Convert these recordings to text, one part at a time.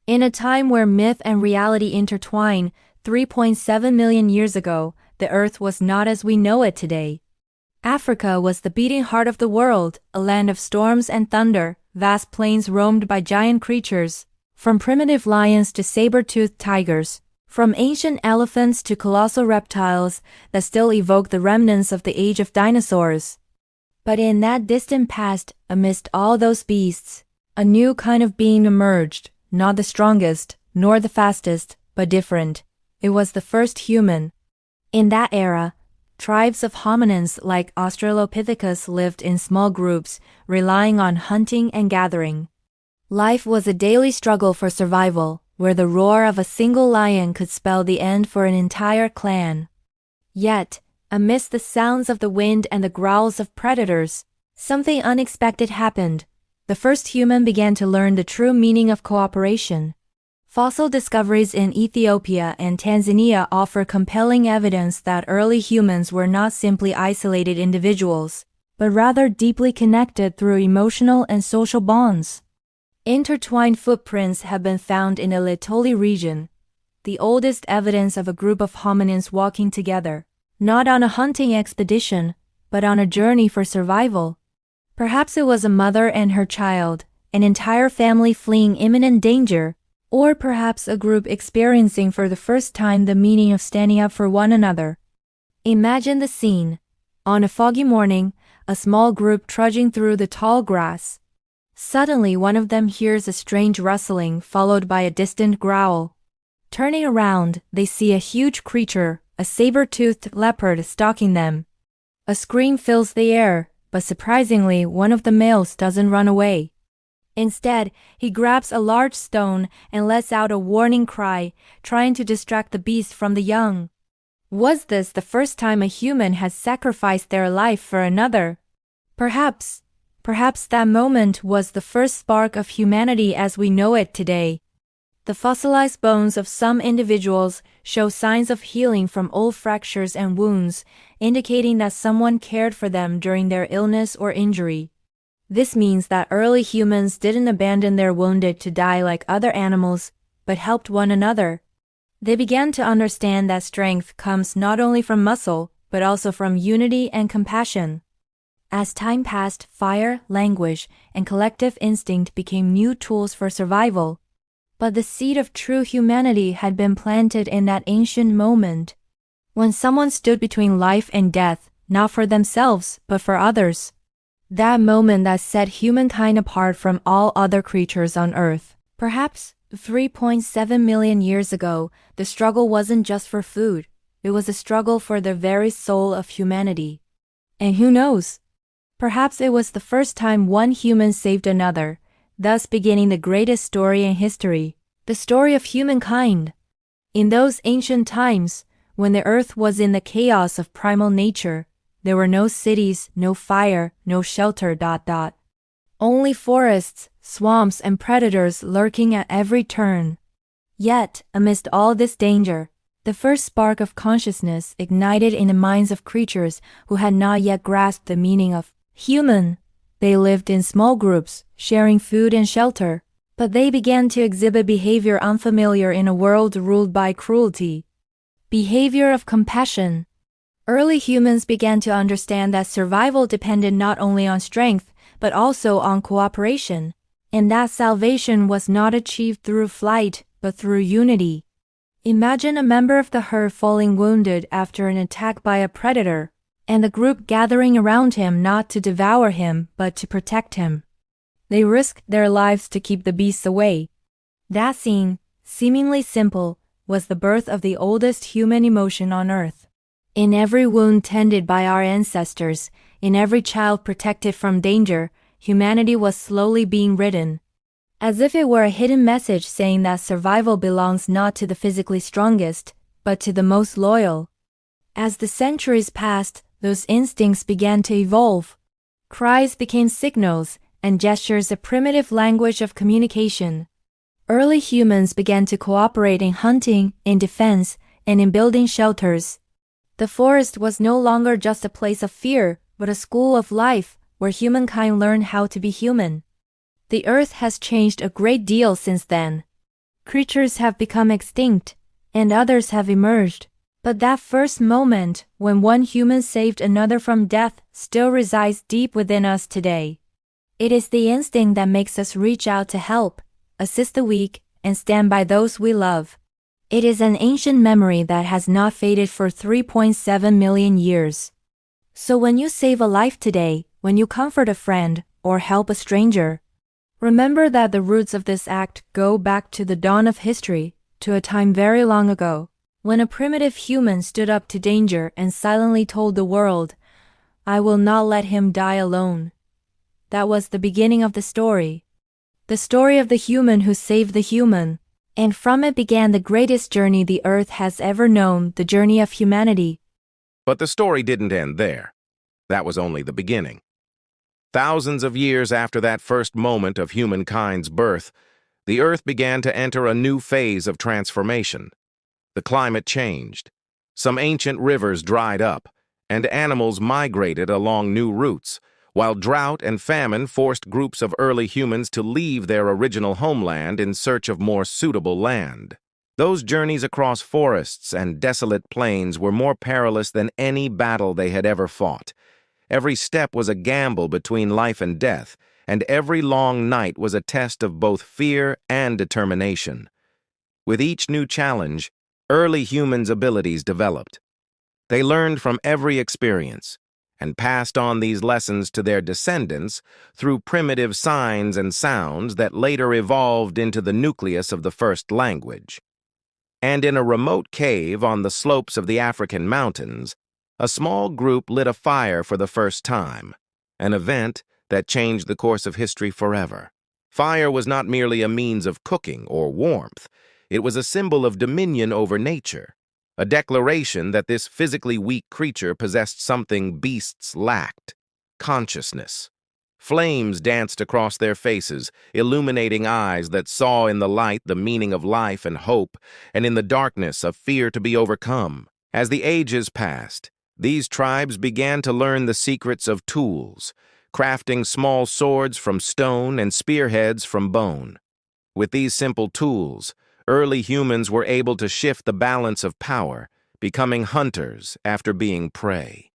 In a time where myth and reality intertwine, 3.7 million years ago, the Earth was not as we know it today. Africa was the beating heart of the world, a land of storms and thunder, vast plains roamed by giant creatures, from primitive lions to saber-toothed tigers, from ancient elephants to colossal reptiles that still evoke the remnants of the age of dinosaurs. But in that distant past, amidst all those beasts, a new kind of being emerged, not the strongest, nor the fastest, but different. It was the first human. In that era, tribes of hominins like Australopithecus lived in small groups, relying on hunting and gathering. Life was a daily struggle for survival, where the roar of a single lion could spell the end for an entire clan. Yet, amidst the sounds of the wind and the growls of predators, something unexpected happened. The first human began to learn the true meaning of cooperation. Fossil discoveries in Ethiopia and Tanzania offer compelling evidence that early humans were not simply isolated individuals, but rather deeply connected through emotional and social bonds. Intertwined footprints have been found in the Litoli region, the oldest evidence of a group of hominins walking together, not on a hunting expedition, but on a journey for survival. Perhaps it was a mother and her child, an entire family fleeing imminent danger, or perhaps a group experiencing for the first time the meaning of standing up for one another. Imagine the scene. On a foggy morning, a small group trudging through the tall grass. Suddenly one of them hears a strange rustling followed by a distant growl. Turning around, they see a huge creature, a saber-toothed leopard stalking them. A scream fills the air, but surprisingly one of the males doesn't run away. Instead, he grabs a large stone and lets out a warning cry, trying to distract the beast from the young. Was this the first time a human had sacrificed their life for another? Perhaps that moment was the first spark of humanity as we know it today. The fossilized bones of some individuals show signs of healing from old fractures and wounds, indicating that someone cared for them during their illness or injury. This means that early humans didn't abandon their wounded to die like other animals, but helped one another. They began to understand that strength comes not only from muscle, but also from unity and compassion. As time passed, fire, language, and collective instinct became new tools for survival. But the seed of true humanity had been planted in that ancient moment, when someone stood between life and death, not for themselves, but for others. That moment that set humankind apart from all other creatures on Earth. Perhaps 3.7 million years ago, the struggle wasn't just for food. It was a struggle for the very soul of humanity. And who knows? Perhaps it was the first time one human saved another, thus beginning the greatest story in history, the story of humankind. In those ancient times, when the Earth was in the chaos of primal nature, there were no cities, no fire, no shelter. Only forests, swamps, and predators lurking at every turn. Yet, amidst all this danger, the first spark of consciousness ignited in the minds of creatures who had not yet grasped the meaning of human. They lived in small groups, sharing food and shelter, but they began to exhibit behavior unfamiliar in a world ruled by cruelty. Behavior of compassion. Early humans began to understand that survival depended not only on strength, but also on cooperation, and that salvation was not achieved through flight, but through unity. Imagine a member of the herd falling wounded after an attack by a predator, and the group gathering around him not to devour him, but to protect him. They risked their lives to keep the beasts away. That scene, seemingly simple, was the birth of the oldest human emotion on Earth. In every wound tended by our ancestors, in every child protected from danger, humanity was slowly being written. As if it were a hidden message saying that survival belongs not to the physically strongest, but to the most loyal. As the centuries passed, those instincts began to evolve. Cries became signals, and gestures a primitive language of communication. Early humans began to cooperate in hunting, in defense, and in building shelters. The forest was no longer just a place of fear, but a school of life, where humankind learned how to be human. The Earth has changed a great deal since then. Creatures have become extinct, and others have emerged. But that first moment, when one human saved another from death, still resides deep within us today. It is the instinct that makes us reach out to help, assist the weak, and stand by those we love. It is an ancient memory that has not faded for 3.7 million years. So when you save a life today, when you comfort a friend, or help a stranger, remember that the roots of this act go back to the dawn of history, to a time very long ago, when a primitive human stood up to danger and silently told the world, "I will not let him die alone." That was the beginning of the story. The story of the human who saved the human. And from it began the greatest journey the earth has ever known, the journey of humanity. But the story didn't end there. That was only the beginning. Thousands of years after that first moment of humankind's birth, the earth began to enter a new phase of transformation. The climate changed. Some ancient rivers dried up, and animals migrated along new routes, while drought and famine forced groups of early humans to leave their original homeland in search of more suitable land. Those journeys across forests and desolate plains were more perilous than any battle they had ever fought. Every step was a gamble between life and death, and every long night was a test of both fear and determination. With each new challenge, early humans' abilities developed. They learned from every experience, and passed on these lessons to their descendants through primitive signs and sounds that later evolved into the nucleus of the first language. And in a remote cave on the slopes of the African mountains, a small group lit a fire for the first time, an event that changed the course of history forever. Fire was not merely a means of cooking or warmth, it was a symbol of dominion over nature. A declaration that this physically weak creature possessed something beasts lacked: consciousness. Flames danced across their faces, illuminating eyes that saw in the light the meaning of life and hope, and in the darkness a fear to be overcome. As the ages passed, these tribes began to learn the secrets of tools, crafting small swords from stone and spearheads from bone. With these simple tools, early humans were able to shift the balance of power, becoming hunters after being prey.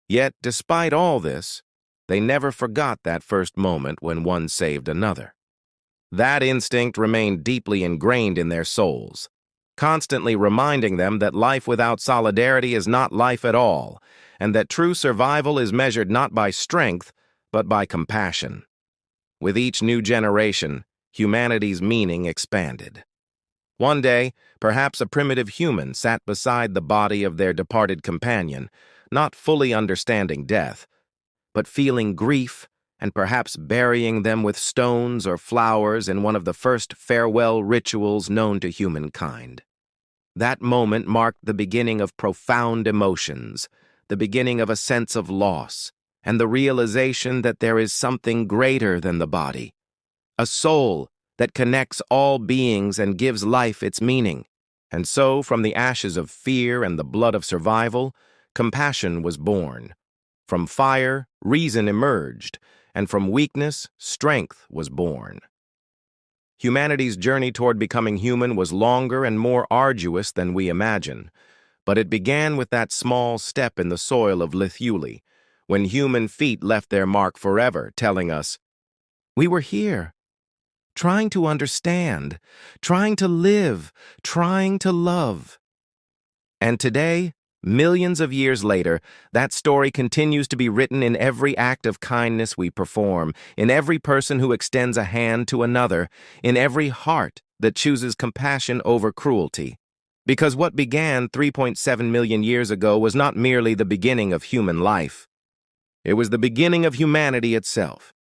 Yet, despite all this, they never forgot that first moment when one saved another. That instinct remained deeply ingrained in their souls, constantly reminding them that life without solidarity is not life at all, and that true survival is measured not by strength, but by compassion. With each new generation, humanity's meaning expanded. One day, perhaps a primitive human sat beside the body of their departed companion, not fully understanding death, but feeling grief and perhaps burying them with stones or flowers in one of the first farewell rituals known to humankind. That moment marked the beginning of profound emotions, the beginning of a sense of loss, and the realization that there is something greater than the body, a soul that connects all beings and gives life its meaning. And so, from the ashes of fear and the blood of survival, compassion was born. From fire, reason emerged, and from weakness, strength was born. Humanity's journey toward becoming human was longer and more arduous than we imagine, but it began with that small step in the soil of Lithuli, when human feet left their mark forever, telling us, "We were here, trying to understand, trying to live, trying to love." And today, millions of years later, that story continues to be written in every act of kindness we perform, in every person who extends a hand to another, in every heart that chooses compassion over cruelty. Because what began 3.7 million years ago was not merely the beginning of human life. It was the beginning of humanity itself.